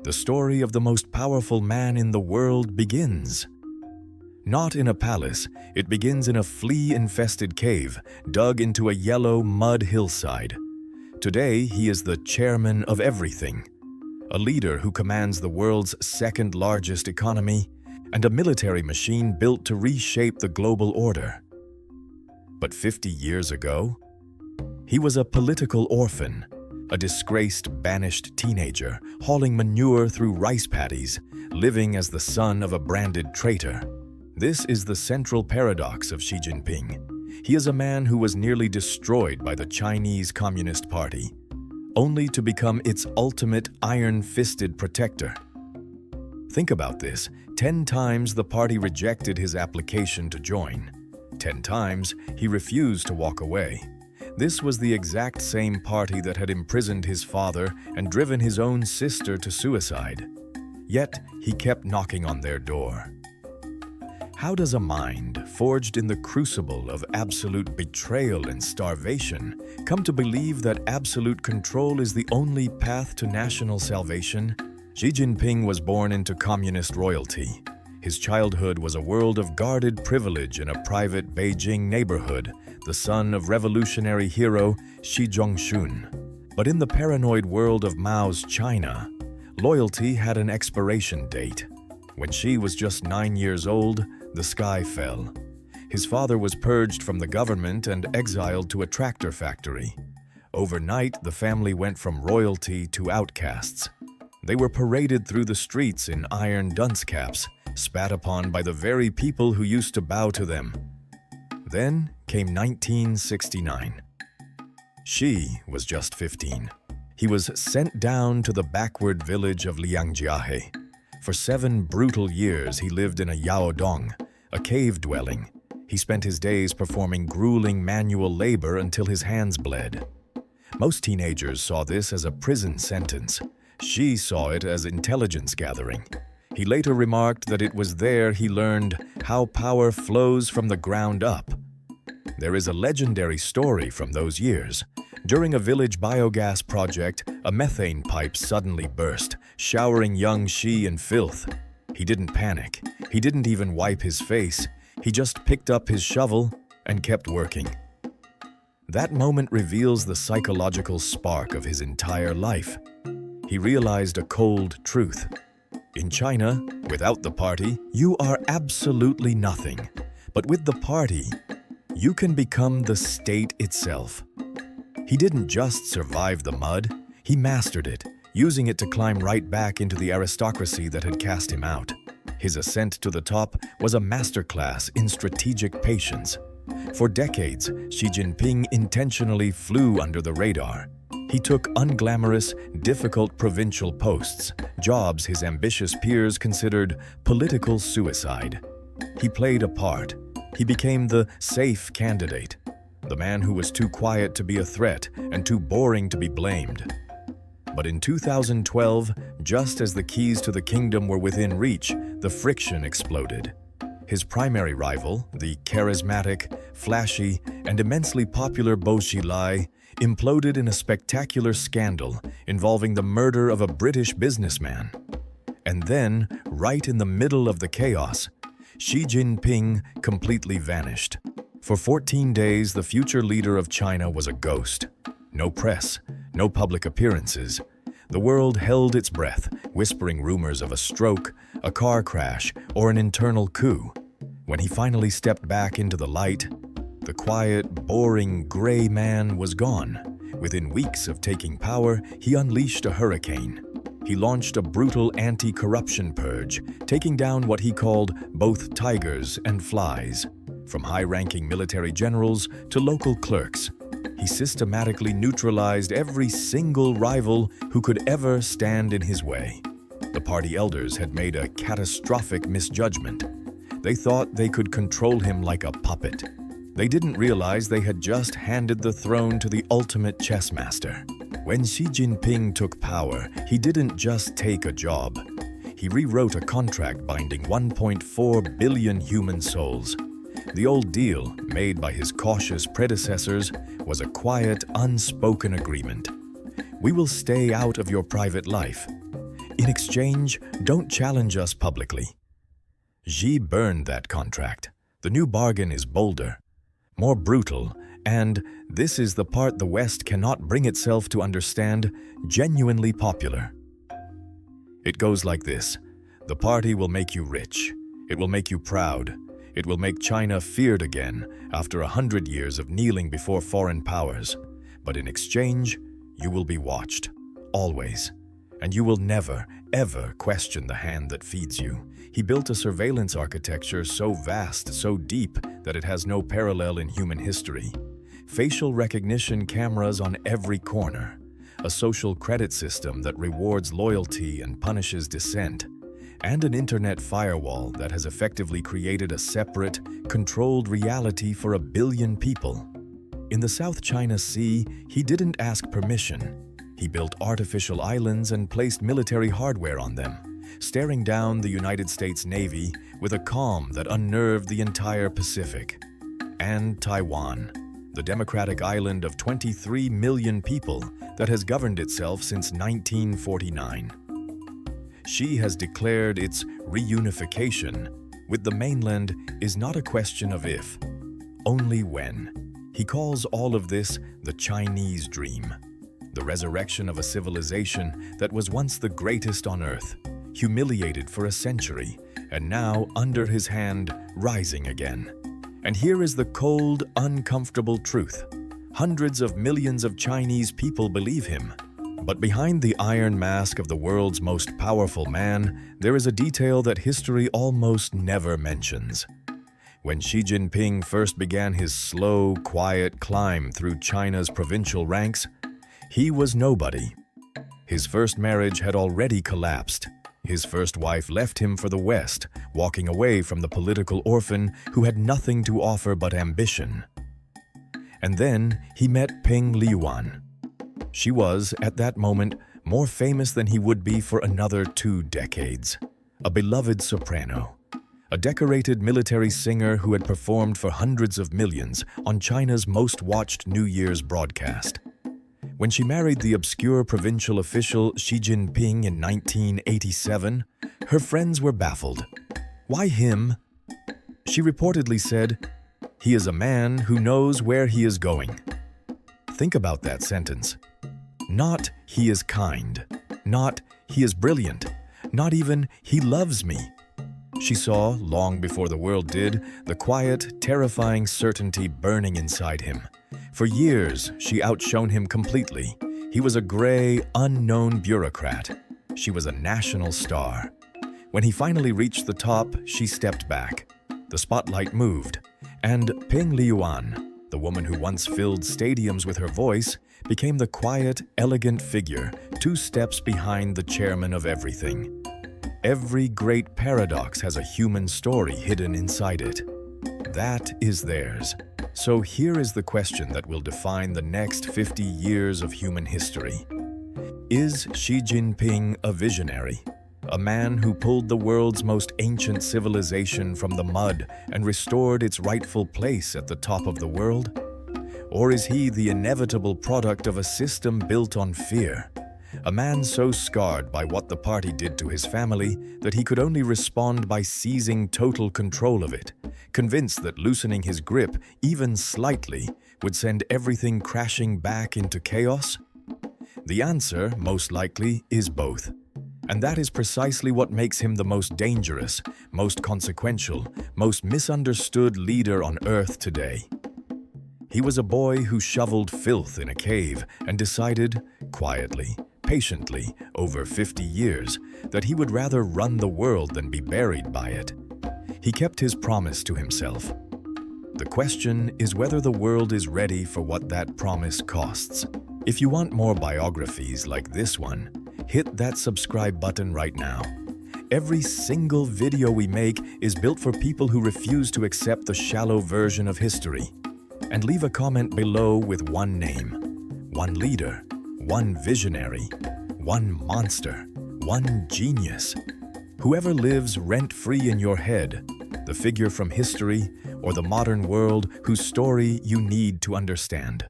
the story of the most powerful man in the world begins. Not in a palace, it begins in a flea-infested cave dug into a yellow mud hillside. Today, he is the chairman of everything, a leader who commands the world's second-largest economy, and a military machine built to reshape the global order. But 50 years ago, he was a political orphan, a disgraced, banished teenager, hauling manure through rice paddies, living as the son of a branded traitor. This is the central paradox of Xi Jinping. He is a man who was nearly destroyed by the Chinese Communist Party, only to become its ultimate iron-fisted protector. Think about this. 10 times the party rejected his application to join. 10 times he refused to walk away. This was the exact same party that had imprisoned his father and driven his own sister to suicide. Yet he kept knocking on their door. How does a mind, forged in the crucible of absolute betrayal and starvation, come to believe that absolute control is the only path to national salvation? Xi Jinping was born into communist royalty. His childhood was a world of guarded privilege in a private Beijing neighborhood, the son of revolutionary hero Xi Zhongxun. But in the paranoid world of Mao's China, loyalty had an expiration date. When Xi was just 9 years old, the sky fell. His father was purged from the government and exiled to a tractor factory. Overnight, the family went from royalty to outcasts. They were paraded through the streets in iron dunce caps, spat upon by the very people who used to bow to them. Then came 1969. Xi was just 15. He was sent down to the backward village of Liangjiahe. For 7 brutal years, he lived in a yaodong, a cave dwelling. He spent his days performing grueling manual labor until his hands bled. Most teenagers saw this as a prison sentence. Xi saw it as intelligence gathering. He later remarked that it was there he learned how power flows from the ground up. There is a legendary story from those years. During a village biogas project, a methane pipe suddenly burst, showering young Xi in filth. He didn't panic. He didn't even wipe his face. He just picked up his shovel and kept working. That moment reveals the psychological spark of his entire life. He realized a cold truth. In China, without the party, you are absolutely nothing. But with the party, you can become the state itself. He didn't just survive the mud, he mastered it, using it to climb right back into the aristocracy that had cast him out. His ascent to the top was a masterclass in strategic patience. For decades, Xi Jinping intentionally flew under the radar. He took unglamorous, difficult provincial posts, jobs his ambitious peers considered political suicide. He played a part. He became the safe candidate, the man who was too quiet to be a threat and too boring to be blamed. But in 2012, just as the keys to the kingdom were within reach, the friction exploded. His primary rival, the charismatic, flashy, and immensely popular Bo Xilai, imploded in a spectacular scandal involving the murder of a British businessman. And then, right in the middle of the chaos, Xi Jinping completely vanished. For 14 days, the future leader of China was a ghost. No press, no public appearances. The world held its breath, whispering rumors of a stroke, a car crash, or an internal coup. When he finally stepped back into the light, the quiet, boring, gray man was gone. Within weeks of taking power, he unleashed a hurricane. He launched a brutal anti-corruption purge, taking down what he called both tigers and flies. From high-ranking military generals to local clerks, he systematically neutralized every single rival who could ever stand in his way. The party elders had made a catastrophic misjudgment. They thought they could control him like a puppet. They didn't realize they had just handed the throne to the ultimate chess master. When Xi Jinping took power, he didn't just take a job. He rewrote a contract binding 1.4 billion human souls. The old deal, made by his cautious predecessors, was a quiet, unspoken agreement. We will stay out of your private life. In exchange, don't challenge us publicly. Xi burned that contract. The new bargain is bolder, more brutal, and, this is the part the West cannot bring itself to understand, genuinely popular. It goes like this. The party will make you rich. It will make you proud. It will make China feared again after 100 years of kneeling before foreign powers. But in exchange, you will be watched, always. And you will never, ever question the hand that feeds you. He built a surveillance architecture so vast, so deep, that it has no parallel in human history. Facial recognition cameras on every corner. A social credit system that rewards loyalty and punishes dissent. And an internet firewall that has effectively created a separate, controlled reality for 1 billion people. In the South China Sea, he didn't ask permission. He built artificial islands and placed military hardware on them, staring down the United States Navy with a calm that unnerved the entire Pacific. And Taiwan, the democratic island of 23 million people that has governed itself since 1949. Xi has declared its reunification with the mainland is not a question of if, only when. He calls all of this the Chinese dream, the resurrection of a civilization that was once the greatest on earth, humiliated for a century, and now, under his hand, rising again. And here is the cold, uncomfortable truth. Hundreds of millions of Chinese people believe him. But behind the iron mask of the world's most powerful man, there is a detail that history almost never mentions. When Xi Jinping first began his slow, quiet climb through China's provincial ranks, he was nobody. His first marriage had already collapsed. His first wife left him for the West, walking away from the political orphan who had nothing to offer but ambition. And then he met Peng Liyuan. She was, at that moment, more famous than he would be for another 2 decades. A beloved soprano, a decorated military singer who had performed for hundreds of millions on China's most watched New Year's broadcast. When she married the obscure provincial official Xi Jinping in 1987, her friends were baffled. Why him? She reportedly said, "He is a man who knows where he is going." Think about that sentence. Not "he is kind," not "he is brilliant," not even "he loves me." She saw, long before the world did, the quiet, terrifying certainty burning inside him. For years, she outshone him completely. He was a gray, unknown bureaucrat. She was a national star. When he finally reached the top, she stepped back. The spotlight moved, and Peng Liyuan, the woman who once filled stadiums with her voice, became the quiet, elegant figure 2 steps behind the chairman of everything. Every great paradox has a human story hidden inside it. That is theirs. So here is the question that will define the next 50 years of human history. Is Xi Jinping a visionary? A man who pulled the world's most ancient civilization from the mud and restored its rightful place at the top of the world? Or is he the inevitable product of a system built on fear? A man so scarred by what the party did to his family that he could only respond by seizing total control of it, convinced that loosening his grip, even slightly, would send everything crashing back into chaos? The answer, most likely, is both. And that is precisely what makes him the most dangerous, most consequential, most misunderstood leader on Earth today. He was a boy who shoveled filth in a cave and decided, quietly, patiently, over 50 years, that he would rather run the world than be buried by it. He kept his promise to himself. The question is whether the world is ready for what that promise costs. If you want more biographies like this one, hit that subscribe button right now. Every single video we make is built for people who refuse to accept the shallow version of history. And leave a comment below with one name, one leader, one visionary, one monster, one genius. Whoever lives rent-free in your head, the figure from history or the modern world whose story you need to understand.